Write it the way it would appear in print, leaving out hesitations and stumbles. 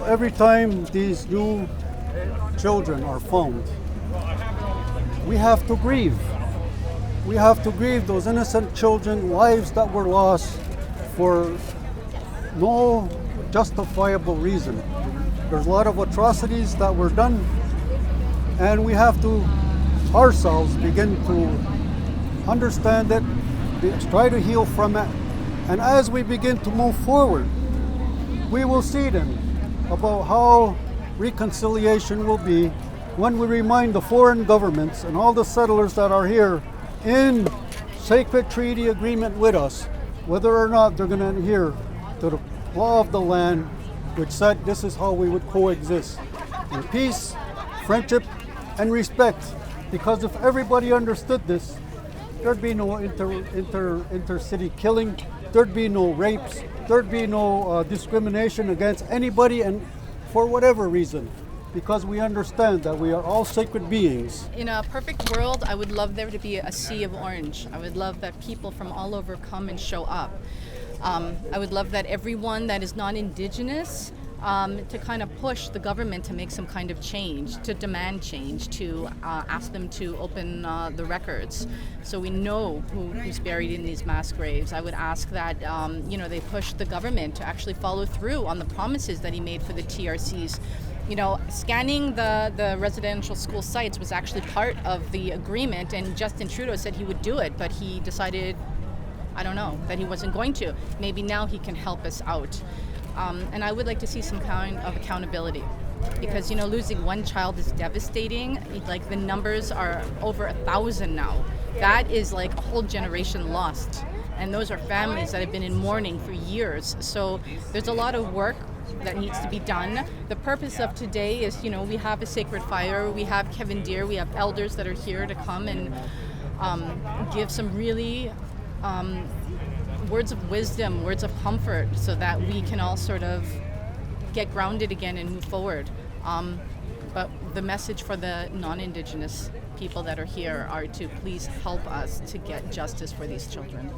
Every time these new children are found, we have to grieve. We have to grieve those innocent children, lives that were lost for no justifiable reason. There's a lot of atrocities that were done, and we have to ourselves begin to understand it, try to heal from it, and as we begin to move forward, we will see then about how reconciliation will be when we remind the foreign governments and all the settlers that are here in sacred treaty agreement with us, whether or not they're going to adhere to the law of the land, which said this is how we would coexist in peace, friendship, and respect. Because if everybody understood this, there'd be no inter-city killing, there'd be no rapes, there'd be no discrimination against anybody, and for whatever reason, because we understand that we are all sacred beings. In a perfect world, I would love there to be a sea of orange. I would love that people from all over come and show up. I would love that everyone that is non-Indigenous to kind of push the government to make some kind of change, to demand change, to ask them to open the records so we know who's buried in these mass graves. I would ask that they push the government to actually follow through on the promises that he made for the TRCs. Scanning the residential school sites was actually part of the agreement, and Justin Trudeau said he would do it, but he decided, I don't know, that he wasn't going to. Maybe now he can help us out. And I would like to see some kind of accountability, because losing one child is devastating. Like, the numbers are over 1,000 now. That is like a whole generation lost, and those are families that have been in mourning for years. So there's a lot of work that needs to be done. The purpose of today is, we have a sacred fire, we have Kevin Deere, we have elders that are here to come and give some really words of wisdom, words of comfort, so that we can all sort of get grounded again and move forward. But the message for the non-Indigenous people that are here are to please help us to get justice for these children.